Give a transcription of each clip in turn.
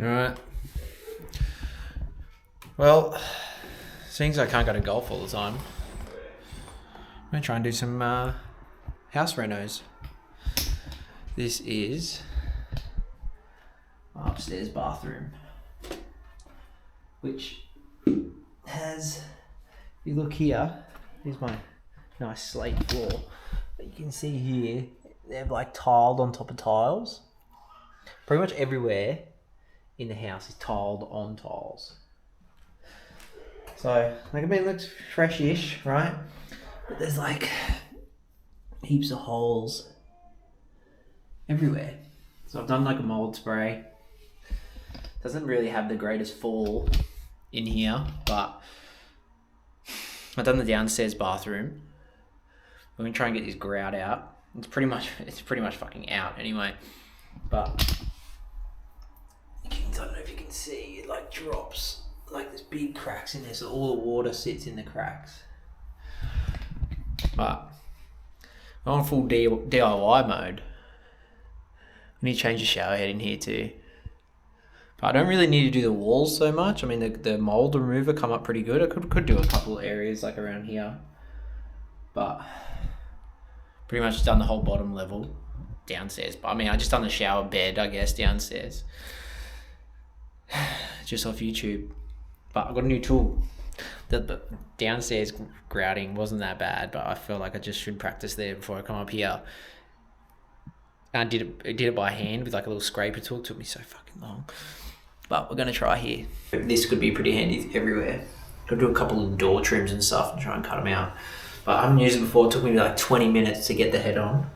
Alright. Well, seeing I can't go to golf all the time, I'm going to try and do some house renos. This is my upstairs bathroom, which has, if you look here, here's my nice slate floor. But you can see here, they're like tiled on top of tiles. Pretty much everywhere in the house is tiled on tiles. So, like, I mean, it looks fresh-ish, right? But there's like heaps of holes everywhere. So I've done like a mold spray. Doesn't really have the greatest fall in here, but I've done the downstairs bathroom. We're gonna try and get this grout out. It's pretty much fucking out anyway. But I don't know if you can see, it like drops, like there's big cracks in there, so all the water sits in the cracks. But I'm on full DIY mode. I need to change the shower head in here too. But I don't really need to do the walls so much. I mean, the mold remover come up pretty good. I could do a couple of areas like around here, but pretty much done the whole bottom level downstairs. But I mean, I just done the shower bed, I guess, downstairs, just off YouTube. But I got a new tool. The downstairs grouting wasn't that bad, but I feel like I just should practice there before I come up here. And I did it by hand with like a little scraper tool. It took me so fucking long. But we're going to try here. This could be pretty handy everywhere. Could do a couple of door trims and stuff and try and cut them out. But I haven't used it before. It took me like 20 minutes to get the head on.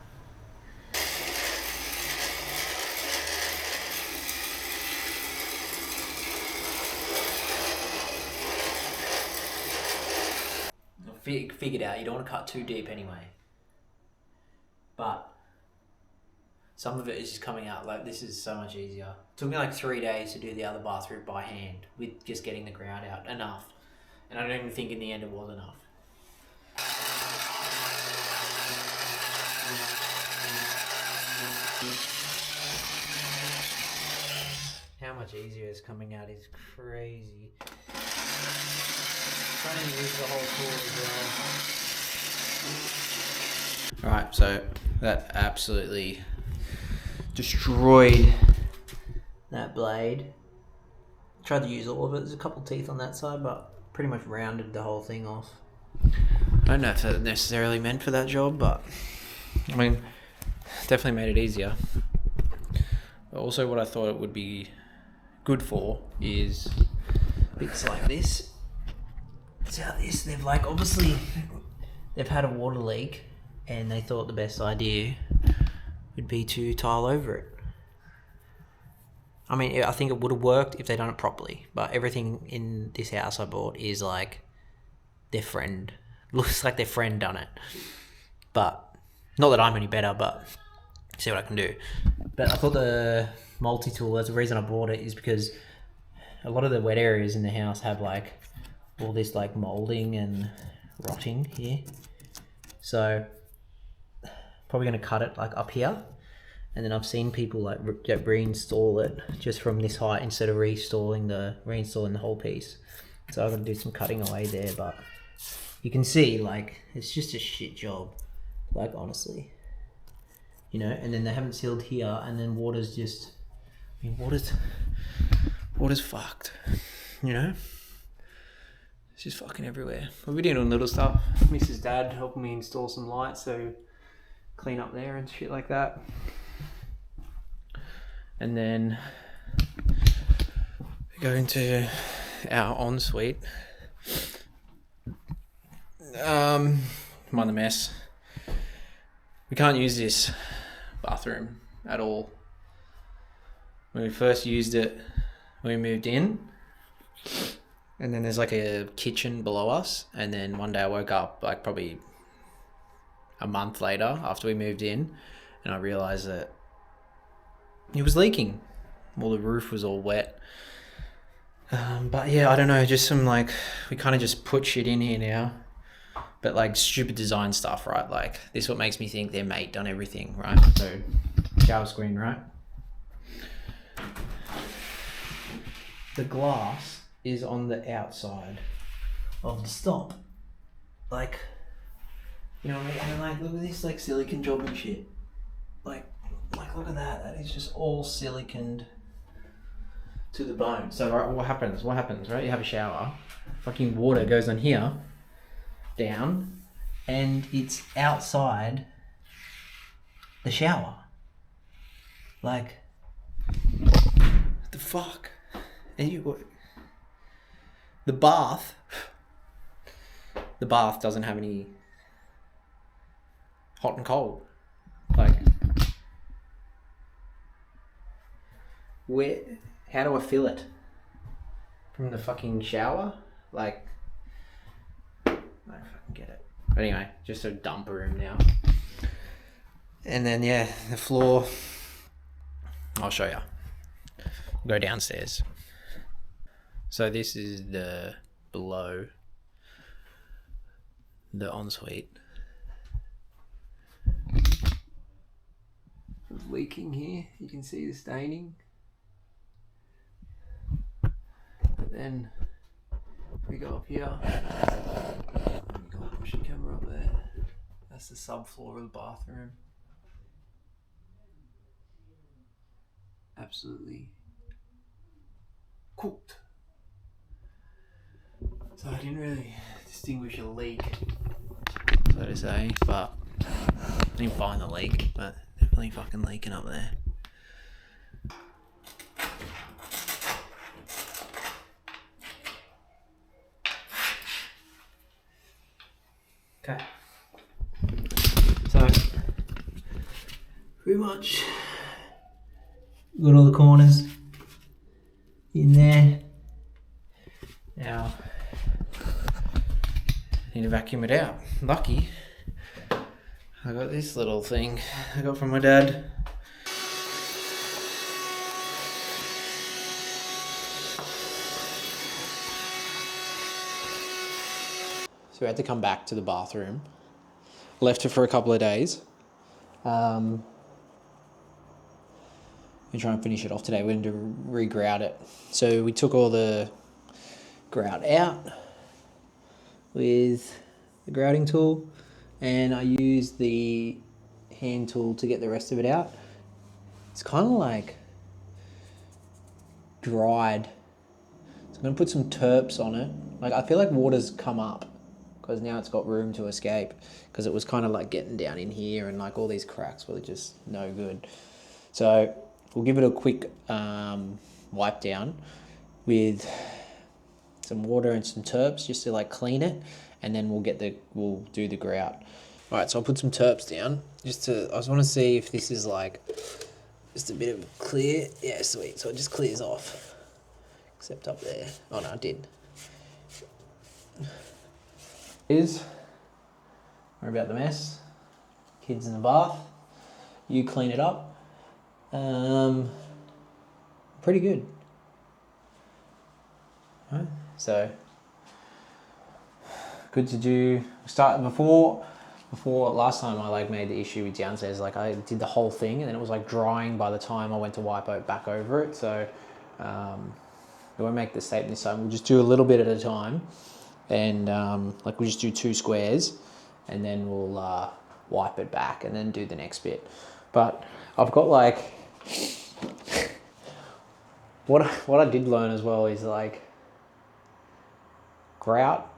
Figured out you don't want to cut too deep anyway. But some of it is just coming out. Like, this is so much easier. It took me like 3 days to do the other bathroom by hand with just getting the grout out enough. And I don't even think in the end it was enough. How much easier it's coming out is crazy. Trying to use the whole tool as well. Alright, so that absolutely destroyed that blade. Tried to use all of it. There's a couple teeth on that side, but pretty much rounded the whole thing off. I don't know if that's necessarily meant for that job, but I mean, definitely made it easier. But also what I thought it would be good for is bits like this. So this, they've like, obviously they've had a water leak and they thought the best idea would be to tile over it. I mean, I think it would have worked if they'd done it properly, but everything in this house I bought is like their friend. Looks like their friend done it. But, not that I'm any better, but see what I can do. But I thought the multi-tool, that's the reason I bought it, is because a lot of the wet areas in the house have like all this like molding and rotting here. So probably going to cut it like up here. And then I've seen people like reinstall it just from this height instead of reinstalling the whole piece. So I'm going to do some cutting away there, but you can see like it's just a shit job, like honestly, you know. And then they haven't sealed here, and then water's just, I mean, water's fucked, you know. It's just fucking everywhere. We'll be doing little stuff. Mrs. Dad helping me install some lights, so clean up there and shit like that. And then go into our ensuite. Mind the mess. We can't use this bathroom at all. When we first used it, we moved in. And then there's like a kitchen below us. And then one day I woke up like probably a month later after we moved in, and I realized that it was leaking. Well, the roof was all wet. But yeah, I don't know, just some like, we kind of just put shit in here now. But like stupid design stuff, right? Like this is what makes me think their mate done everything, right? So shower screen, right? the glass is on the outside of the stop. Like, you know what I mean? And like, look at this like silicone job and shit. Like look at that. That is just all siliconed to the bone. So right, what happens, right? You have a shower, fucking water goes on here, down, and it's outside the shower. Like, what the fuck? And the bath doesn't have any hot and cold. Like, how do I feel it? From the fucking shower? Like, I don't fucking get it. But anyway, just a dumper room now. And then, yeah, the floor, I'll show you. Go downstairs. So this is the below the ensuite. It's leaking here. You can see the staining. But then if we go up here, push the camera up there. That's the subfloor of the bathroom. Absolutely cooked. So I didn't really distinguish a leak, so to say, but I didn't find the leak, but definitely fucking leaking up there. Okay. So pretty much got all the corners in there. Now need to vacuum it out. Lucky I got this little thing I got from my dad. So we had to come back to the bathroom. Left it for a couple of days. We try and finish it off today. We're going to re-grout it. So we took all the grout out with the grouting tool, and I used the hand tool to get the rest of it out. It's kind of like dried. So I'm going to put some terps on it. Like, I feel like water's come up because now it's got room to escape, because it was kind of like getting down in here and like all these cracks were just no good. So we'll give it a quick wipe down with some water and some terps just to like clean it, and then we'll do the grout. All right, so I'll put some terps down I just want to see if this is like just a bit of clear. Yeah, sweet. So it just clears off, except up there. Oh no, it did. Worry about the mess. Kids in the bath. You clean it up. Pretty good. Right, so good to do. Start before last time I like made the issue with downstairs. Like I did the whole thing and then it was like drying by the time I went to wipe it back over it. So we won't make the statement this time. We'll just do a little bit at a time, and like we'll just do 2 squares, and then we'll wipe it back and then do the next bit. But I've got like what I did learn as well is like grout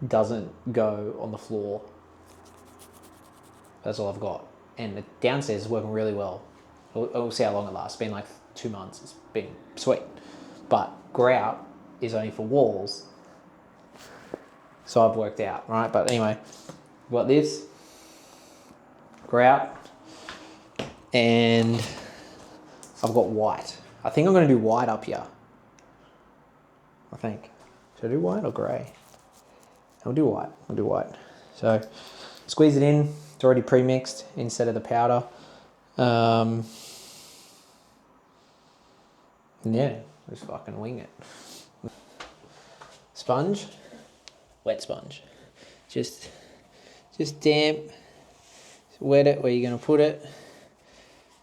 doesn't go on the floor. That's all I've got. And the downstairs is working really well. We'll see how long it lasts. It's been like 2 months. It's been sweet. But grout is only for walls. So I've worked out, right? But anyway, I've got this grout, and I've got white. I think I'm going to do white up here. I think. Should I do white or grey? I'll do white. I'll do white. So squeeze it in. It's already pre-mixed instead of the powder. And yeah, just fucking wing it. Sponge, wet sponge. Just damp. Wet it where you're gonna put it,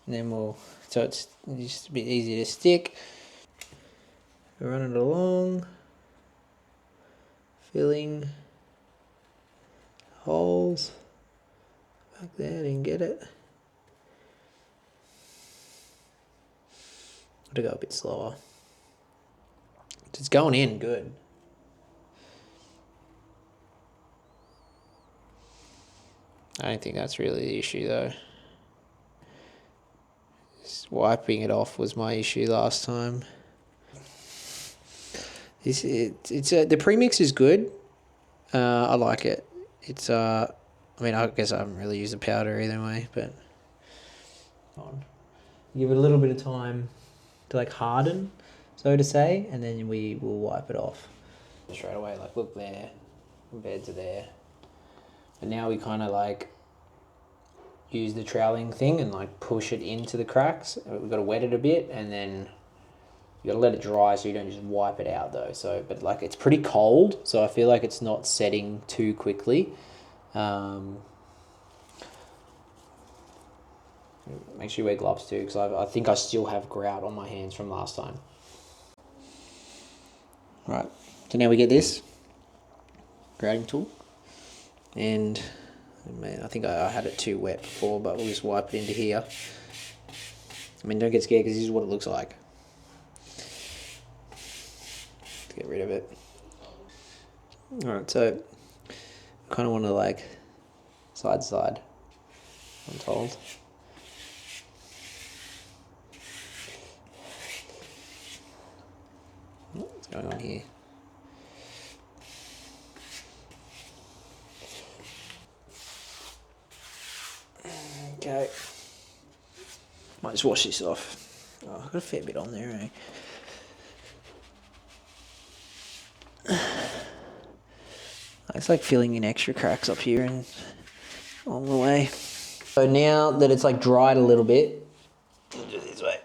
and then so it's just a bit easier to stick. So run it along, filling holes. Back there, didn't get it. Got to go a bit slower. It's going in good. I don't think that's really the issue though. Just wiping it off was my issue last time. The premix is good. I like it. It's I mean, I guess I haven't really used the powder either way, but give it a little bit of time to like harden, so to say, and then we will wipe it off straight away. Like look there, compared to there. But now we kind of like use the troweling thing and like push it into the cracks. We've got to wet it a bit, and then you got to let it dry so you don't just wipe it out though. So, but like it's pretty cold, so I feel like it's not setting too quickly. Make sure you wear gloves too, because I think I still have grout on my hands from last time. Right, so now we get this grouting tool, and I think I had it too wet before, but we'll just wipe it into here. I mean, don't get scared, because this is what it looks like. To get rid of it. Alright, so I kind of want to like side, I'm told. What's going on here? Okay. Might just wash this off. Oh, I've got a fair bit on there, eh? It's like filling in extra cracks up here and along the way. So now that it's like dried a little bit, do it this way.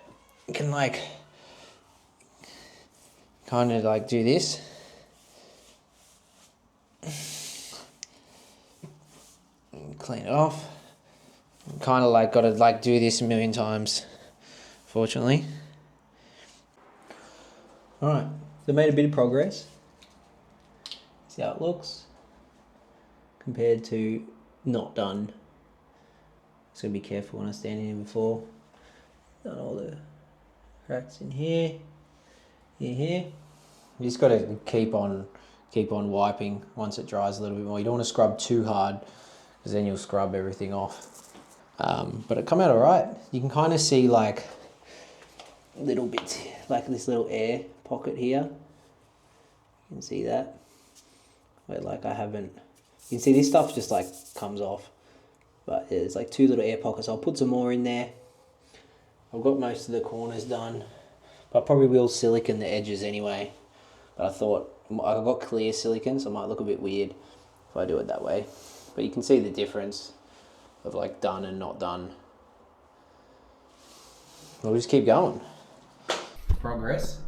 You can like kind of like do this. And clean it off. Kind of like got to like do this a million times, fortunately. Alright, so made a bit of progress. See how it looks compared to not done. Just gotta be careful when I stand in here before. Done all the cracks in here. You just got to keep on wiping once it dries a little bit more. You don't want to scrub too hard, because then you'll scrub everything off. But it come out alright. You can kind of see like little bits, like this little air pocket here. You can see that. Where like I haven't, you can see this stuff just like comes off. But yeah, there's like two little air pockets. I'll put some more in there. I've got most of the corners done. But I probably will silicone the edges anyway. But I thought, I've got clear silicone, so it might look a bit weird if I do it that way. But you can see the difference of like done and not done. We'll just keep going. Progress.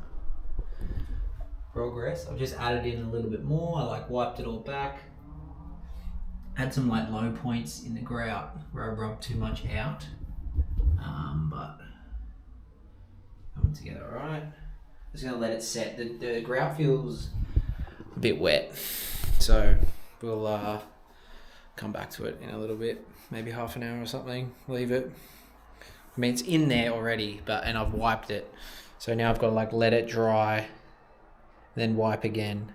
I've just added in a little bit more. I like wiped it all back. Had some like low points in the grout where I rubbed too much out. But coming together alright. Just gonna let it set. The grout feels a bit wet, so we'll come back to it in a little bit, maybe half an hour or something. Leave it. I mean, it's in there already, and I've wiped it, so now I've got to like let it dry, then wipe again.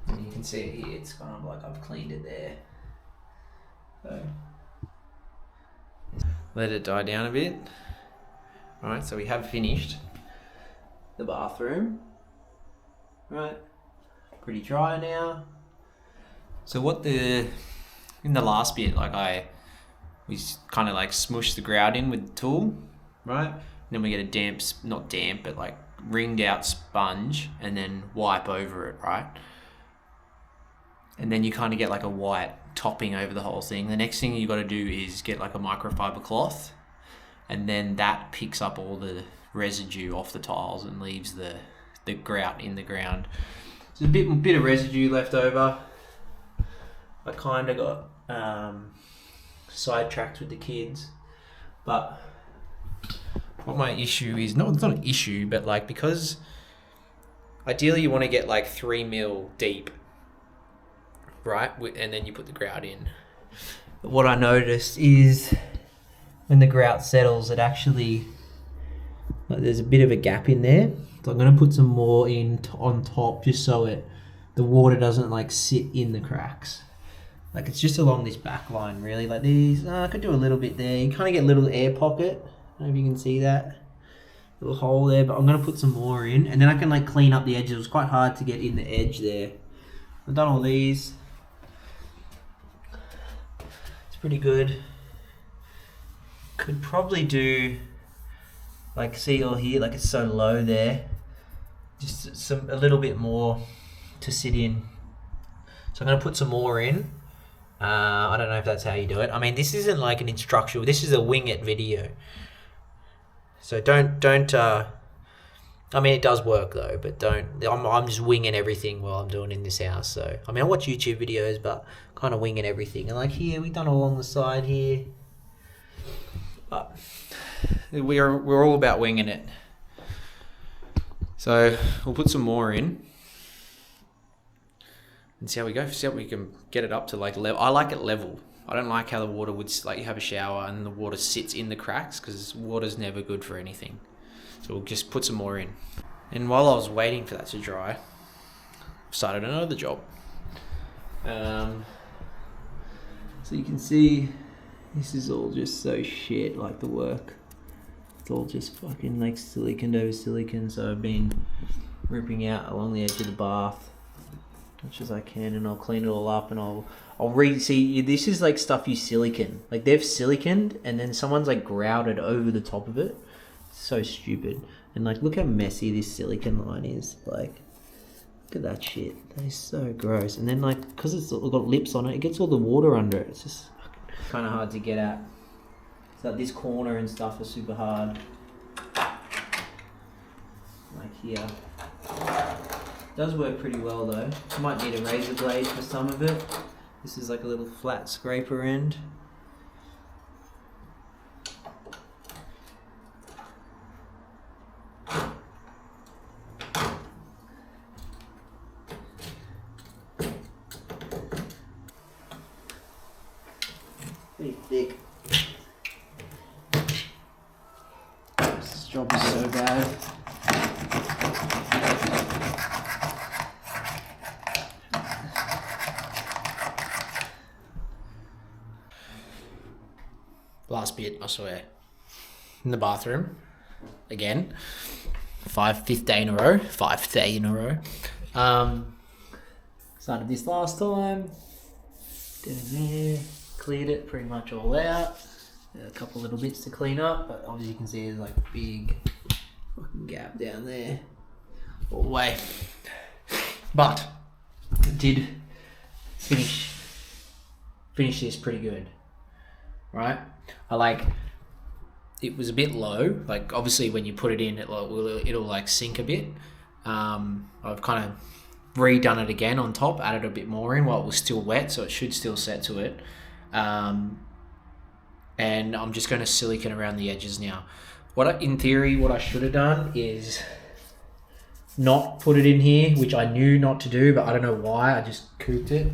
And you can see it here. It's kind of like I've cleaned it there. So let it die down a bit. Alright, so we have finished the bathroom. Right, pretty dry now. So in the last bit, like we kind of like smushed the grout in with the tool, right? And then we get a damp, not damp, but like ringed out sponge, and then wipe over it, right? And then you kind of get like a white topping over the whole thing. The next thing you got to do is get like a microfiber cloth, and then that picks up all the residue off the tiles and leaves the grout in the ground. So there's a bit of residue left over. I kind of got sidetracked with the kids, but what my issue is, it's not an issue, but like because ideally you want to get like 3 mil deep, right? And then you put the grout in. But what I noticed is when the grout settles, it actually, like, there's a bit of a gap in there. So I'm going to put some more in on top just so the water doesn't like sit in the cracks. Like it's just along this back line really, like these. I could do a little bit there. You kind of get a little air pocket. I don't know if you can see that. Little hole there, but I'm going to put some more in and then I can like clean up the edges. It was quite hard to get in the edge there. I've done all these. It's pretty good. Could probably do, like, see all here, like it's so low there. Just a little bit more to sit in. So I'm going to put some more in. I don't know if that's how you do it. I mean, this isn't like an instructional. This is a wing it video. So don't. I mean, it does work though, but don't. I'm just winging everything while I'm doing in this house. So I mean, I watch YouTube videos, but kind of winging everything. And like here, we've done all along the side here. But we're all about winging it. So we'll put some more in and see how we go. See how we can get it up to like level. I like it level. I don't like how the water would, like, you have a shower and the water sits in the cracks, because water's never good for anything. So we'll just put some more in. And while I was waiting for that to dry, I started another job. So you can see this is all just so shit, like the work. It's all just fucking like silicon over silicon. So I've been ripping out along the edge of the bath as much as I can, and I'll clean it all up, and I'll see, this is like stuff you silicon. Like they've siliconed and then someone's like grouted over the top of it. It's so stupid. And like, look how messy this silicon line is. Like, look at that shit. That is so gross. And then like, because it's got lips on it, it gets all the water under it. It's just kind of hard to get at. So this corner and stuff is super hard. Like here. Does work pretty well though. You might need a razor blade for some of it. This is like a little flat scraper end. Pretty thick. This job is so bad. Last bit, I swear. In the bathroom, again, fifth day in a row. Started this last time. Did it there, cleared it pretty much all out. A couple little bits to clean up, but obviously you can see there's like a big fucking gap down there, all the way. But I did finish this pretty good, right? It was a bit low. Like obviously when you put it in, it'll like sink a bit. I've kind of redone it again on top, added a bit more in while it was still wet, so it should still set to it. And I'm just going to silicone around the edges now. In theory, what I should have done is not put it in here, which I knew not to do, but I don't know why. I just cooked it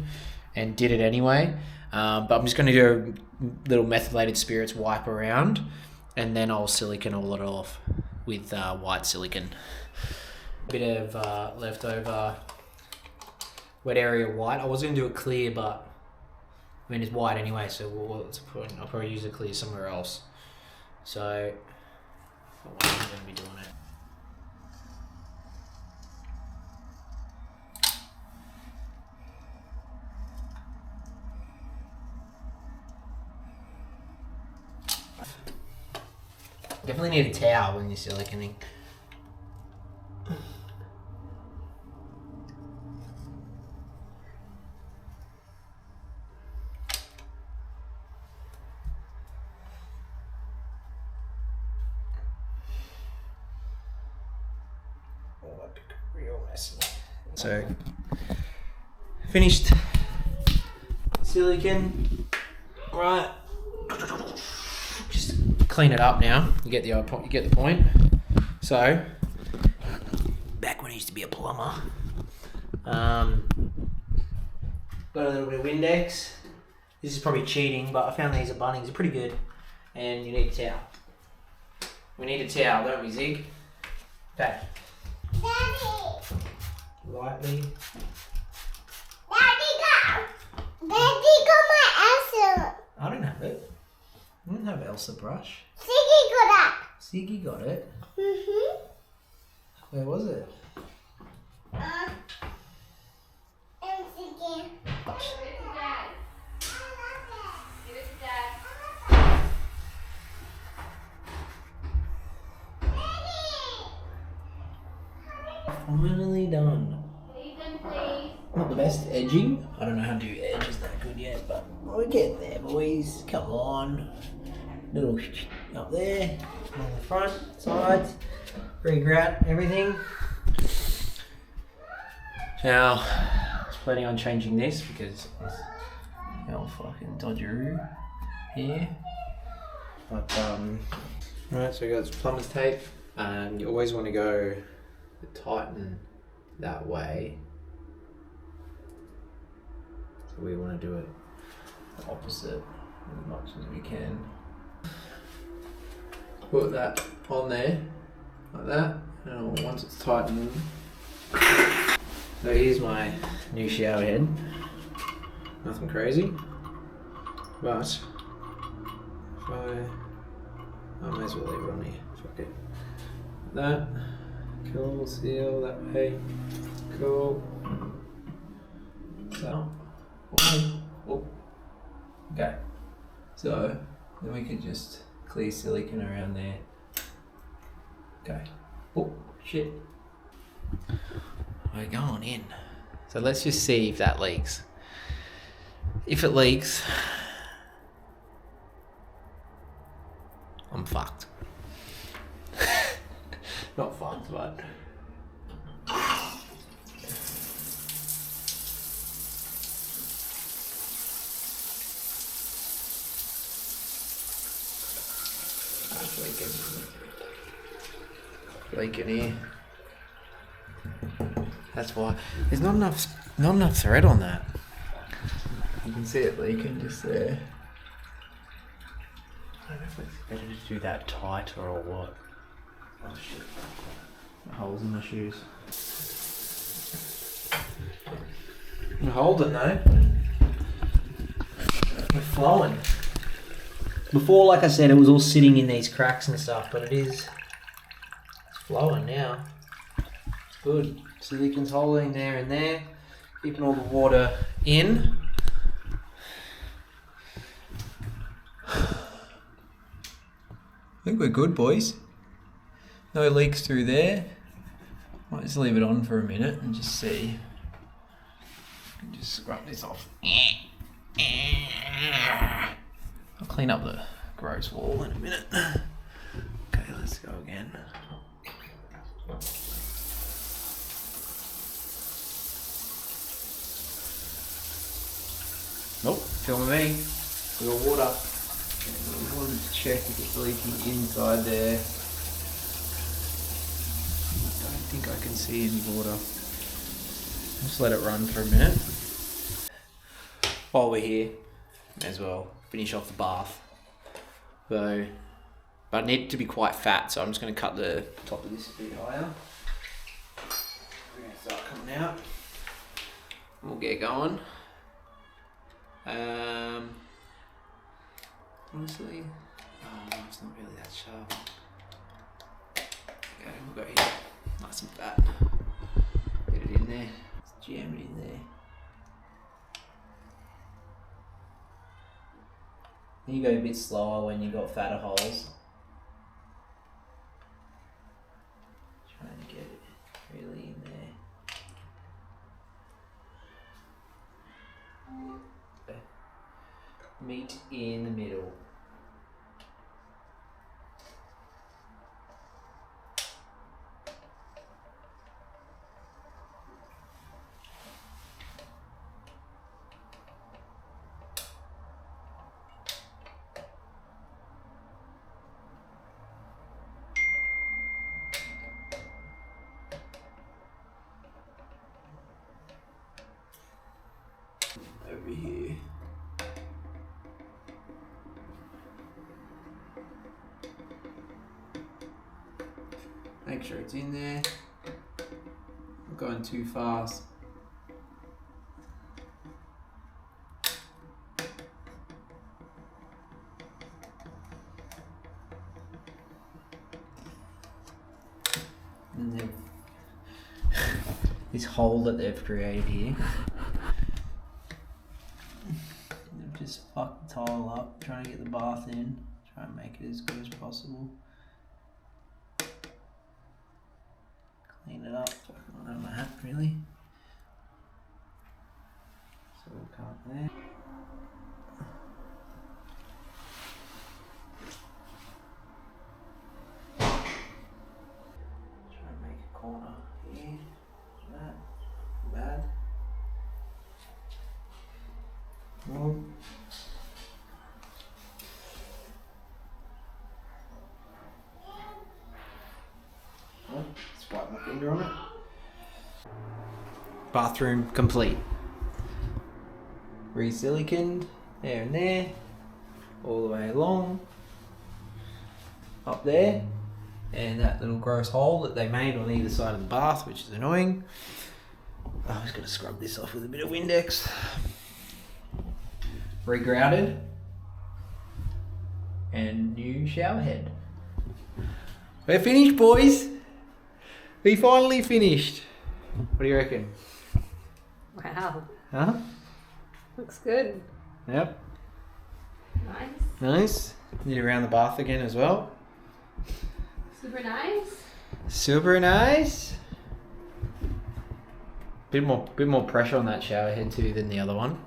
and did it anyway. But I'm just going to do a little methylated spirits wipe around, and then I'll silicone all it off with white silicone. A bit of leftover wet area white. I was going to do it clear, but I mean it's white anyway, so I'll probably use it clear somewhere else. So I'm going to be doing it. Definitely need a towel when you're siliconing. Real messy. So, finished silicone. Right. Just clean it up now. You get the point. So, back when I used to be a plumber. Got a little bit of Windex. This is probably cheating, but I found these at Bunnings. They're pretty good. And you need a towel. We need a towel, don't we, Zig? Okay. Daddy! Lightly. Daddy got my Elsa. I don't have it. I don't have Elsa brush. Siggy got that. Ziggy got it. Mm-hmm. Where was it? And Siggy. Finally done. Please, please. Not the best edging. I don't know how to do edges that good yet, but we're getting there, boys. Come on. Little up there, on the front, sides, regrout everything. Now, I was planning on changing this because it's old fucking dodgeroo here. But alright, so we got this plumber's tape, and you always want to go tighten that way. So we want to do it the opposite as much as we can. Put that on there, like that, and once it's tightened. So here's my new shower head. Nothing crazy, but if I may as well leave it on here. Fuck it. That. Cool, seal that way. Cool. So, oh. Okay. So then we could just clear silicone around there. Okay. Oh shit. We're going in. So let's just see if that leaks. If it leaks, I'm fucked. Not fucked, but leaking here. That's why there's not enough thread on that. You can see it leaking just there. I don't know if it's better to do that tighter or what. Oh shit. Holes in my shoes. I'm holding though. We're flowing. Before, like I said, it was all sitting in these cracks and stuff, but it's flowing now. It's good. Silicone's holding there and there, keeping all the water in. I think we're good, boys. No leaks through there. Might just leave it on for a minute and just see. Just scrub this off. I'll clean up the gross wall in a minute. Okay, let's go again. Nope, filming me. We got water. I wanted to check if it's leaking inside there. I don't think I can see any water. Just let it run for a minute. While we're here, may as well finish off the bath. So, but I need it to be quite fat, so I'm just going to cut the top of this a bit higher. We're going to start coming out. We'll get going. Honestly, it's not really that sharp. Okay, we'll go here. Nice and fat. Get it in there. Let's jam it in there. You go a bit slower when you've got fatter holes. Trying to get it really in there. Meat in the middle. over here. Make sure it's in there. Not going too fast. And then this hole that they've created here. They've just fucked the tile up, trying to get the bath in, try and make it as good as possible. Clean it up. I don't have my hat really. So we'll cut there. Try and make a corner here. That. Bad. Well, swipe my finger on it. Bathroom complete. Re-siliconed there and there, all the way along, up there, and that little gross hole that they made on either side of the bath, which is annoying. I'm just going to scrub this off with a bit of Windex. Regrouted, and new shower head. We're finished, boys. We finally finished. What do you reckon? Wow. Huh? Looks good. Yep. Nice. Nice. Need around the bath again as well. Super nice. Super nice. Bit more pressure on that shower head too than the other one.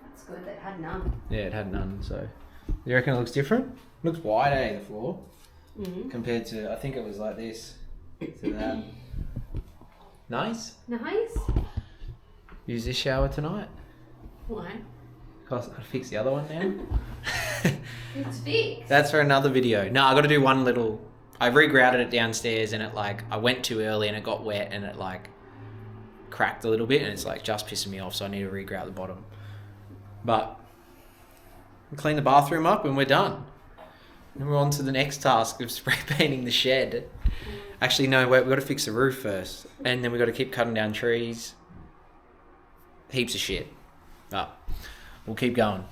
That's good. That had none. Yeah, it had none. So, you reckon it looks different? Looks wide, the floor, compared to, I think it was like this to that. Nice. Nice. Use this shower tonight. Why? Because I fix the other one now. It's fixed. That's for another video. No, I got to do one little. I regrouted it downstairs, and it I went too early, and it got wet, and it cracked a little bit, and it's just pissing me off. So I need to regrout the bottom. But clean the bathroom up, and we're done. And we're on to the next task of spray painting the shed. Actually, no, wait, we've got to fix the roof first. And then we've got to keep cutting down trees. Heaps of shit. But we'll keep going.